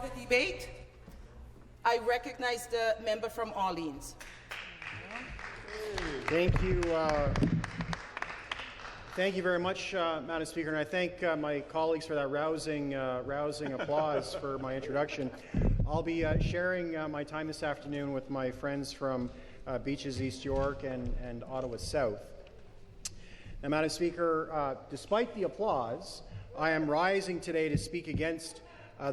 the debate. I recognize the member from Orleans. Thank you. Thank you very much, Madam Speaker, and I thank my colleagues for that rousing applause for my introduction. I'll be sharing my time this afternoon with my friends from Beaches East York and Ottawa South. Now, Madam Speaker, despite the applause, I am rising today to speak against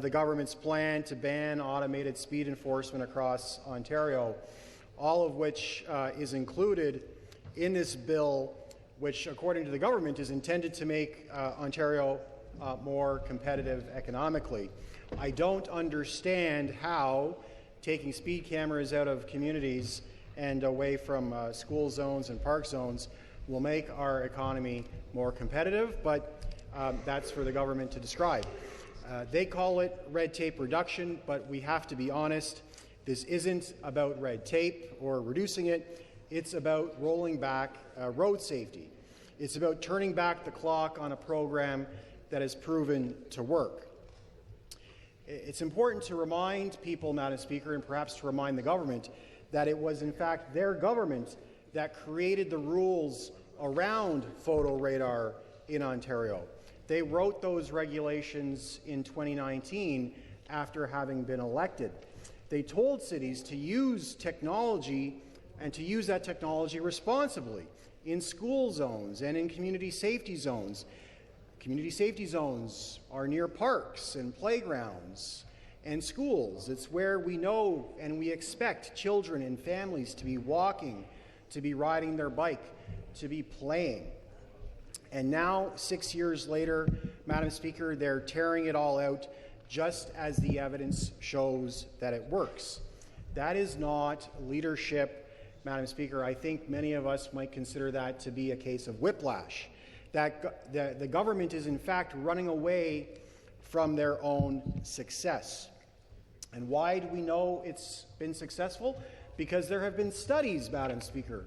the government's plan to ban automated speed enforcement across Ontario, all of which is included in this bill, which, according to the government, is intended to make Ontario more competitive economically. I don't understand how taking speed cameras out of communities and away from school zones and park zones will make our economy more competitive, but that's for the government to describe. They call it red tape reduction, but we have to be honest. This isn't about red tape or reducing it. It's about rolling back road safety. It's about turning back the clock on a program that has proven to work. It's important to remind people, Madam Speaker, and perhaps to remind the government, that it was in fact their government that created the rules around photo radar in Ontario. They wrote those regulations in 2019 after having been elected. They told cities to use technology and to use that technology responsibly in school zones and in community safety zones. Community safety zones are near parks and playgrounds and schools. It's where we know and we expect children and families to be walking, to be riding their bike, to be playing. And now, 6 years later, Madam Speaker, they're tearing it all out just as the evidence shows that it works. That is not leadership, Madam Speaker. I think many of us might consider that to be a case of whiplash. That the government is in fact running away from their own success. And why do we know it's been successful? Because there have been studies, Madam Speaker.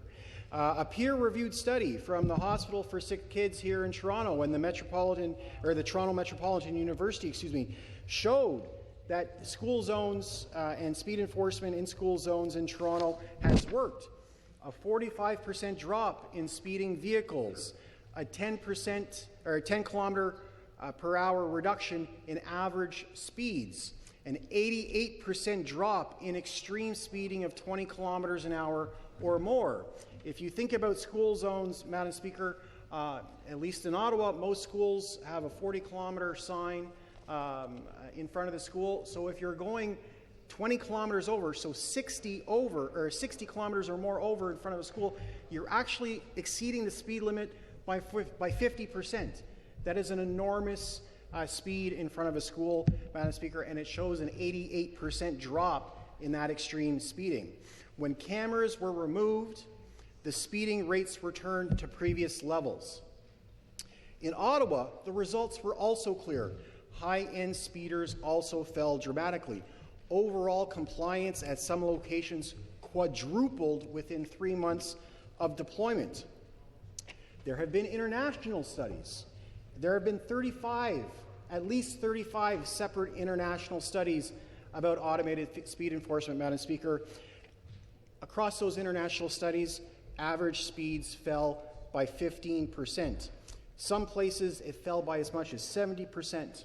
A peer-reviewed study from the Hospital for Sick Kids here in Toronto and the Toronto Metropolitan University, showed that school zones and speed enforcement in school zones in Toronto has worked. A 45% drop in speeding vehicles, a 10 kilometer per hour reduction in average speeds, an 88% drop in extreme speeding of 20 kilometers an hour or more. If you think about school zones, Madam Speaker, at least in Ottawa, most schools have a 40-kilometer sign in front of the school. So if you're going 20 kilometers over, so 60 kilometers or more over in front of a school, you're actually exceeding the speed limit by 50%. That is an enormous speed in front of a school, Madam Speaker, and it shows an 88% drop in that extreme speeding. When cameras were removed, the speeding rates returned to previous levels. In Ottawa, the results were also clear. High-end speeders also fell dramatically. Overall compliance at some locations quadrupled within 3 months of deployment. There have been international studies. There have been at least 35 separate international studies about automated speed enforcement, Madam Speaker. Across those international studies, average speeds fell by 15%. Some places it fell by as much as 70%.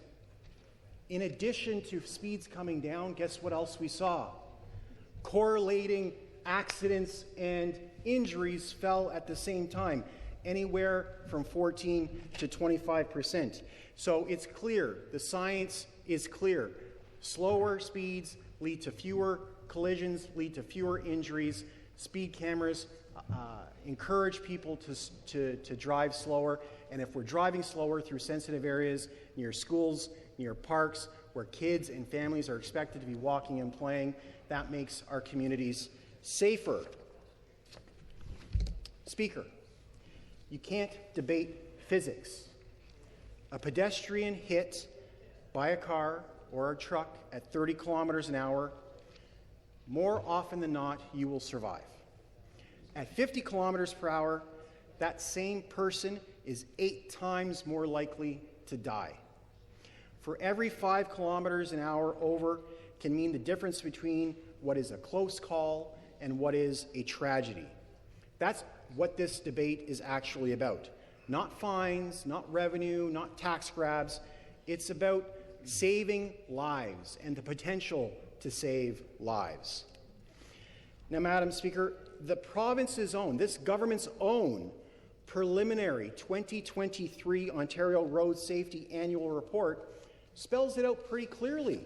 In addition to speeds coming down, guess what else we saw? Correlating accidents and injuries fell at the same time, anywhere from 14 to 25%. So it's clear, the science is clear. Slower speeds lead to fewer collisions, lead to fewer injuries. Speed cameras encourage people to drive slower, and if we're driving slower through sensitive areas near schools, near parks, where kids and families are expected to be walking and playing, that makes our communities safer. Speaker, you can't debate physics. A pedestrian hit by a car or a truck at 30 kilometers an hour, more often than not, you will survive. At 50 kilometers per hour, that same person is 8 times more likely to die. For every 5 kilometers an hour over can mean the difference between what is a close call and what is a tragedy. That's what this debate is actually about. Not fines, not revenue, not tax grabs. It's about saving lives and the potential to save lives. Now, Madam Speaker, the province's own, this government's own preliminary 2023 Ontario Road Safety Annual Report spells it out pretty clearly.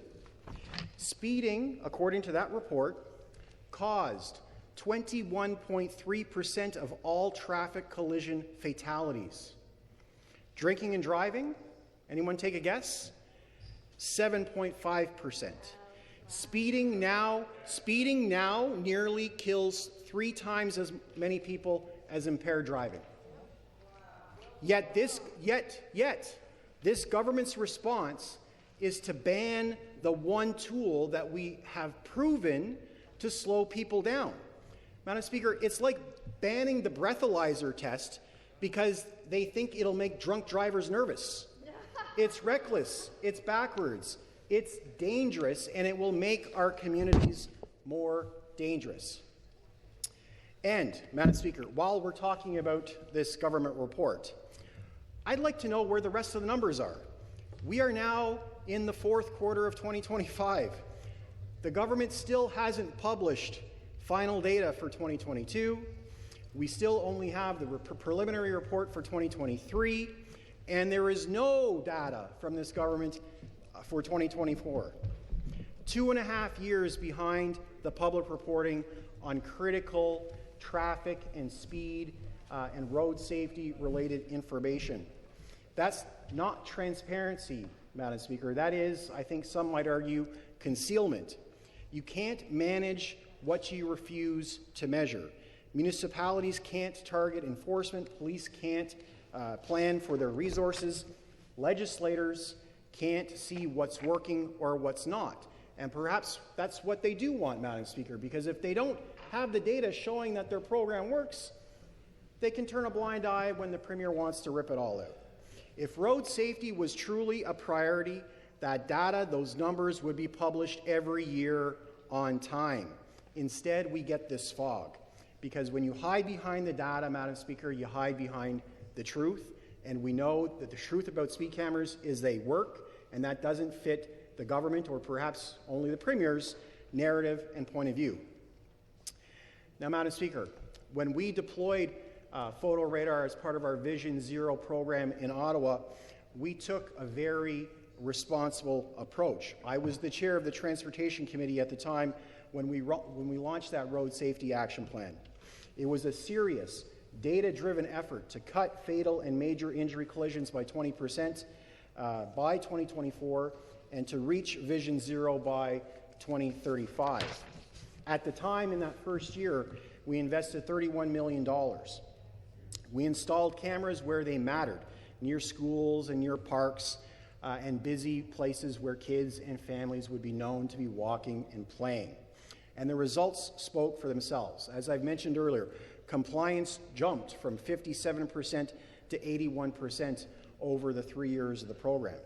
Speeding, according to that report, caused 21.3% of all traffic collision fatalities. Drinking and driving, anyone take a guess? 7.5%. Speeding now nearly kills 3 times as many people as impaired driving. Yet this government's response is to ban the one tool that we have proven to slow people down. Madam Speaker, it's like banning the breathalyzer test because they think it'll make drunk drivers nervous. It's reckless, it's backwards, it's dangerous, and it will make our communities more dangerous. And, Madam Speaker, while we're talking about this government report, I'd like to know where the rest of the numbers are. We are now in the 4th quarter of 2025. The government still hasn't published final data for 2022. We still only have the preliminary report for 2023, and there is no data from this government for 2024. 2.5 years behind the public reporting on critical traffic and speed and road safety related information. That's not transparency, Madam Speaker. That is, I think some might argue, concealment. You can't manage what you refuse to measure. Municipalities can't target enforcement. Police can't plan for their resources. Legislators can't see what's working or what's not. And perhaps that's what they do want, Madam Speaker, because if they don't have the data showing that their program works, they can turn a blind eye when the Premier wants to rip it all out. If road safety was truly a priority, that data, those numbers would be published every year on time. Instead, we get this fog. Because when you hide behind the data, Madam Speaker, you hide behind the truth. And we know that the truth about speed cameras is they work, and that doesn't fit the government, or perhaps only the Premier's, narrative and point of view. Now, Madam Speaker, when we deployed photo radar as part of our Vision Zero program in Ottawa, we took a very responsible approach. I was the chair of the Transportation Committee at the time when we launched that Road Safety Action Plan. It was a serious, data-driven effort to cut fatal and major injury collisions by 20% by 2024 and to reach Vision Zero by 2035. At the time, in that first year, we invested $31 million. We installed cameras where they mattered, near schools and near parks and busy places where kids and families would be known to be walking and playing. And the results spoke for themselves. As I've mentioned earlier, compliance jumped from 57% to 81% over the 3 years of the program.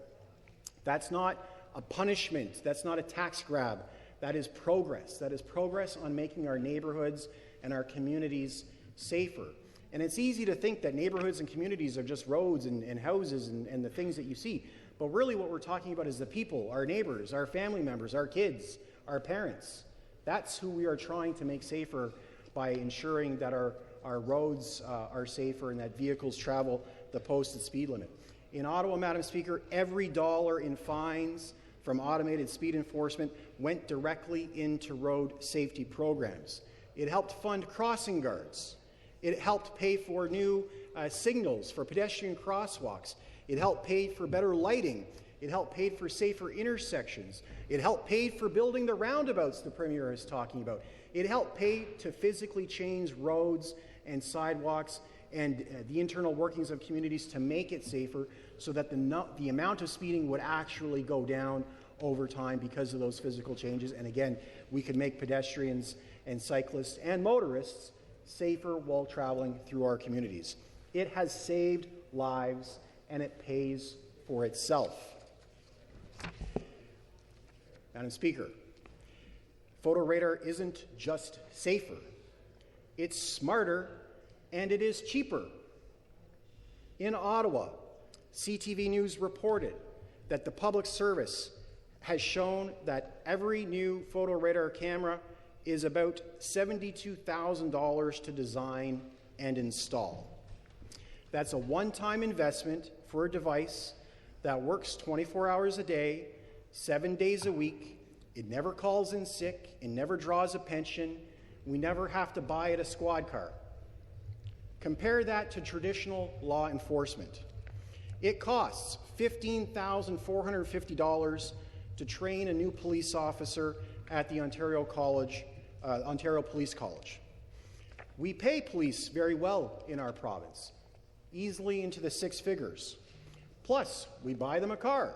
That's not a punishment. That's not a tax grab. That is progress. That is progress on making our neighborhoods and our communities safer. And it's easy to think that neighborhoods and communities are just roads and houses and the things that you see. But really what we're talking about is the people, our neighbors, our family members, our kids, our parents. That's who we are trying to make safer by ensuring that our roads are safer and that vehicles travel the posted speed limit. In Ottawa, Madam Speaker, every dollar in fines from automated speed enforcement went directly into road safety programs. It helped fund crossing guards. It helped pay for new signals for pedestrian crosswalks. It helped pay for better lighting. It helped pay for safer intersections. It helped pay for building the roundabouts the Premier is talking about. It helped pay to physically change roads and sidewalks and the internal workings of communities to make it safer so that the amount of speeding would actually go down over time because of those physical changes. And again, we could make pedestrians and cyclists and motorists safer while traveling through our communities. It has saved lives and it pays for itself. Madam Speaker, photo radar isn't just safer, it's smarter and it is cheaper. In Ottawa, CTV News reported that the public service has shown that every new photo radar camera is about $72,000 to design and install. That's a one-time investment for a device that works 24 hours a day, 7 days a week. It never calls in sick, it never draws a pension. We never have to buy it a squad car. Compare that to traditional law enforcement. It costs $15,450 to train a new police officer at the Ontario Police College. We pay police very well in our province, easily into the six figures. Plus, we buy them a car.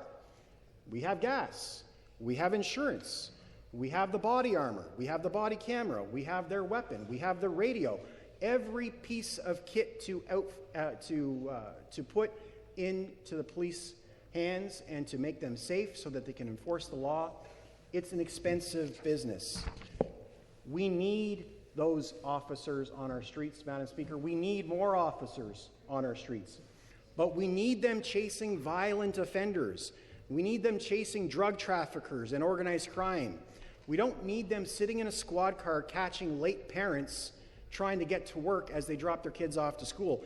We have gas. We have insurance. We have the body armor. We have the body camera. We have their weapon. We have the radio. Every piece of kit to put into the police hands and to make them safe so that they can enforce the law, it's an expensive business. We need those officers on our streets, Madam Speaker. We need more officers on our streets. But we need them chasing violent offenders. We need them chasing drug traffickers and organized crime. We don't need them sitting in a squad car catching late parents trying to get to work as they drop their kids off to school.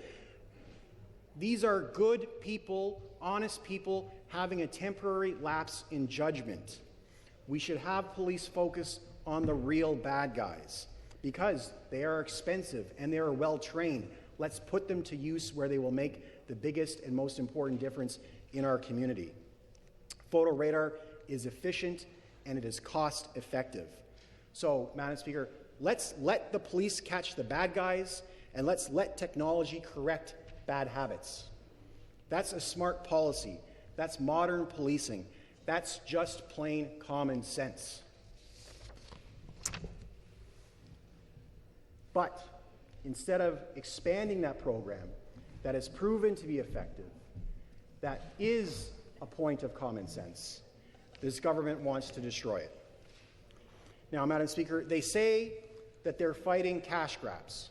These are good people, honest people, having a temporary lapse in judgment. We should have police focus on the real bad guys because they are expensive and they are well trained. Let's put them to use where they will make the biggest and most important difference in our community. Photo radar is efficient and it is cost effective. So, Madam Speaker, let's let the police catch the bad guys and let's let technology correct bad habits. That's a smart policy. That's modern policing. That's just plain common sense. But instead of expanding that program that has proven to be effective, that is a point of common sense, this government wants to destroy it. Now, Madam Speaker, they say that they're fighting cash grabs.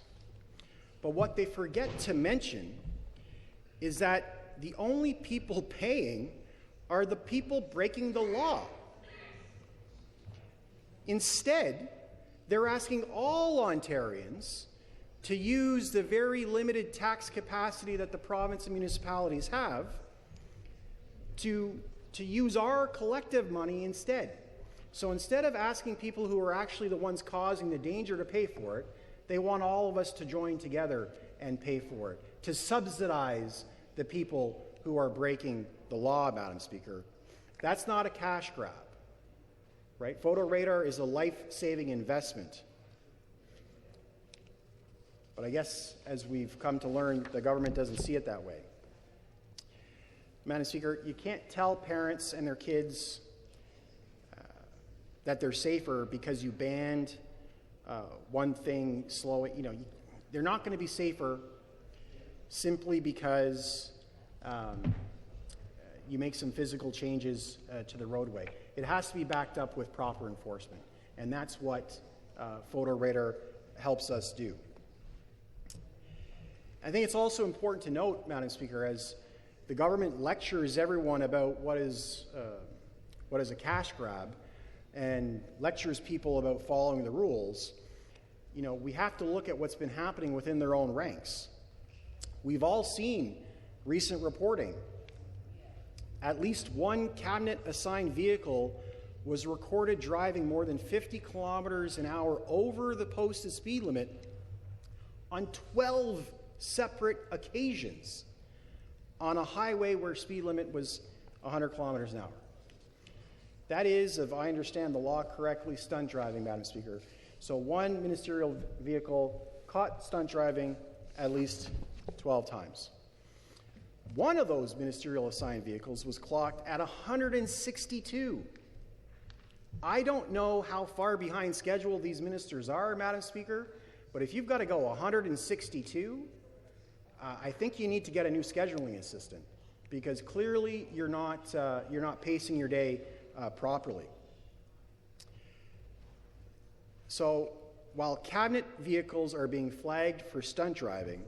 But what they forget to mention is that the only people paying are the people breaking the law. Instead, they're asking all Ontarians to use the very limited tax capacity that the province and municipalities have to use our collective money instead. So instead of asking people who are actually the ones causing the danger to pay for it, they want all of us to join together and pay for it, to subsidize the people who are breaking the law, Madam Speaker. That's not a cash grab, right? Photo radar is a life-saving investment. But I guess, as we've come to learn, the government doesn't see it that way. Madam Speaker, you can't tell parents and their kids that they're safer because you banned one thing slowing. They're not going to be safer simply because you make some physical changes to the roadway. It has to be backed up with proper enforcement, and that's what photo radar helps us do. I think it's also important to note, Madam Speaker, as the government lectures everyone about what is a cash grab and lectures people about following the rules, we have to look at what's been happening within their own ranks. We've all seen recent reporting. At least one cabinet-assigned vehicle was recorded driving more than 50 kilometers an hour over the posted speed limit on 12 separate occasions on a highway where speed limit was 100 kilometers an hour. That is, if I understand the law correctly, stunt driving, Madam Speaker. So one ministerial vehicle caught stunt driving at least 12 times. One of those ministerial assigned vehicles was clocked at 162. I don't know how far behind schedule these ministers are, Madam Speaker, but if you've got to go 162, I think you need to get a new scheduling assistant, because clearly you're not pacing your day properly. So while cabinet vehicles are being flagged for stunt driving,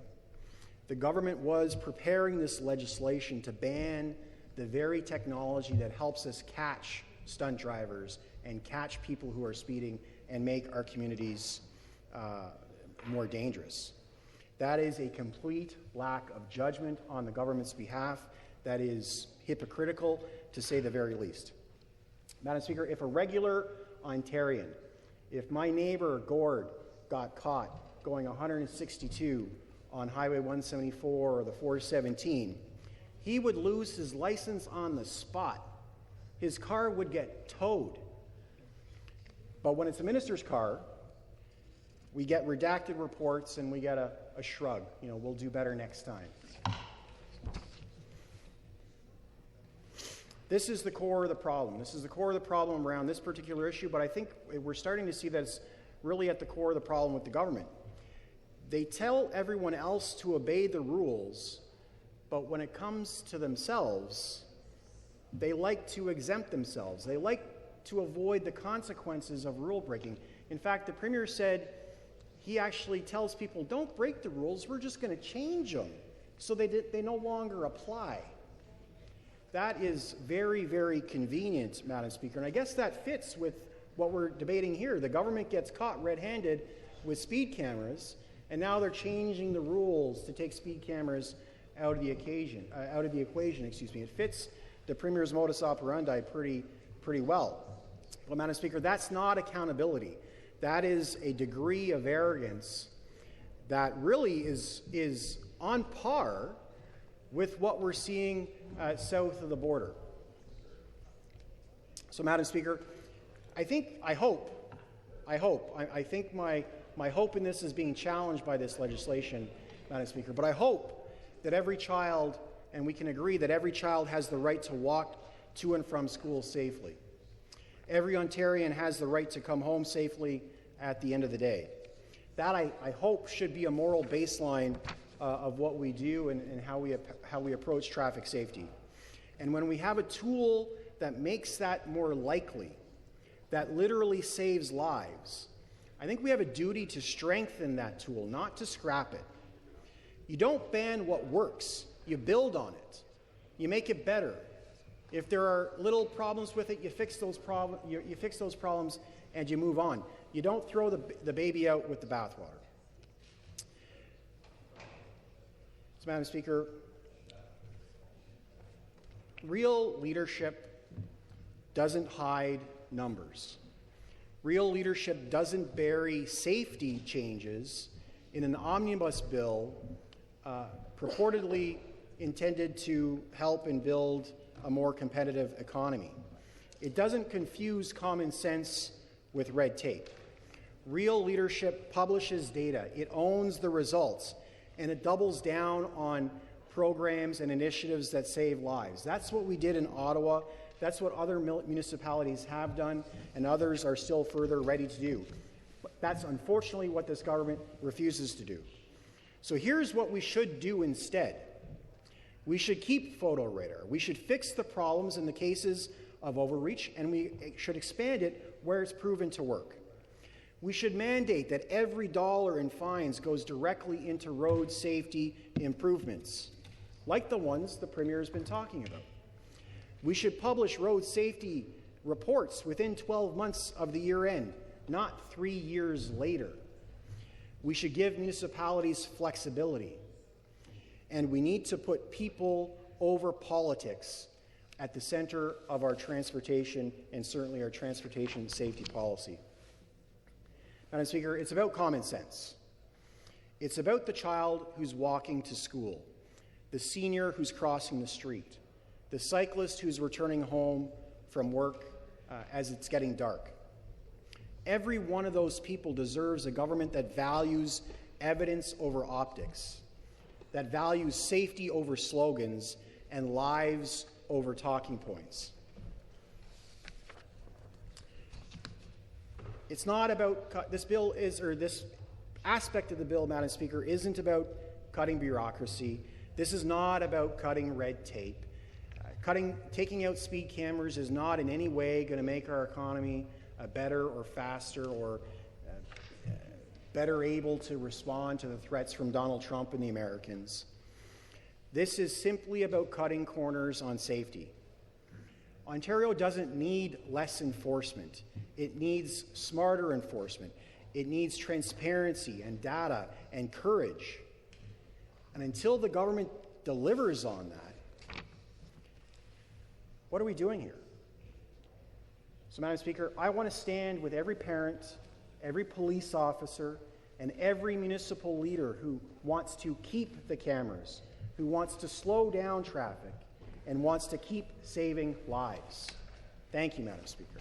the government was preparing this legislation to ban the very technology that helps us catch stunt drivers and catch people who are speeding and make our communities more dangerous. That is a complete lack of judgment on the government's behalf. That is hypocritical, to say the very least. Madam Speaker, if a regular Ontarian, if my neighbour Gord got caught going 162 on Highway 174 or the 417, he would lose his license on the spot. His car would get towed. But when it's a minister's car, we get redacted reports and we get a shrug. You know, we'll do better next time. This is the core of the problem. This is the core of the problem around this particular issue, but I think we're starting to see that it's really at the core of the problem with the government. They tell everyone else to obey the rules, but when it comes to themselves, they like to exempt themselves. They like to avoid the consequences of rule breaking. In fact, the Premier said he actually tells people, don't break the rules, we're just going to change them so they no longer apply. That is very, very convenient, Madam Speaker, and I guess that fits with what we're debating here. The government gets caught red-handed with speed cameras, and now they're changing the rules to take speed cameras out of the equation. It fits the Premier's modus operandi pretty well. Well, Madam Speaker, that's not accountability. That is a degree of arrogance that really is on par with what we're seeing south of the border. So, Madam Speaker, I think my hope in this is being challenged by this legislation, Madam Speaker, but I hope that every child, and we can agree that every child has the right to walk to and from school safely. Every Ontarian has the right to come home safely at the end of the day. That, I hope, should be a moral baseline of what we do and how we approach traffic safety. And when we have a tool that makes that more likely, that literally saves lives, I think we have a duty to strengthen that tool, not to scrap it. You don't ban what works. You build on it. You make it better. If there are little problems with it, you fix those problems and you move on. You don't throw the baby out with the bathwater. So, Madam Speaker, real leadership doesn't hide numbers. Real leadership doesn't bury safety changes in an omnibus bill purportedly intended to help and build a more competitive economy. It doesn't confuse common sense with red tape. Real leadership publishes data, it owns the results, and it doubles down on programs and initiatives that save lives. That's what we did in Ottawa. That's what other municipalities have done, and others are still further ready to do. But that's unfortunately what this government refuses to do. So here's what we should do instead. We should keep photo radar. We should fix the problems in the cases of overreach, and we should expand it where it's proven to work. We should mandate that every dollar in fines goes directly into road safety improvements, like the ones the Premier has been talking about. We should publish road safety reports within 12 months of the year end, not 3 years later. We should give municipalities flexibility. And we need to put people over politics at the center of our transportation and certainly our transportation safety policy. Madam Speaker, it's about common sense. It's about the child who's walking to school, the senior who's crossing the street, the cyclist who's returning home from work as it's getting dark. Every one of those people deserves a government that values evidence over optics, that values safety over slogans and lives over talking points. It's not about, this aspect of the bill, Madam Speaker, isn't about cutting bureaucracy. This is not about cutting red tape. Taking out speed cameras is not in any way going to make our economy better or faster or better able to respond to the threats from Donald Trump and the Americans. This is simply about cutting corners on safety. Ontario doesn't need less enforcement. It needs smarter enforcement. It needs transparency and data and courage. And until the government delivers on that, what are we doing here? So, Madam Speaker, I want to stand with every parent, every police officer, and every municipal leader who wants to keep the cameras, who wants to slow down traffic, and wants to keep saving lives. Thank you, Madam Speaker.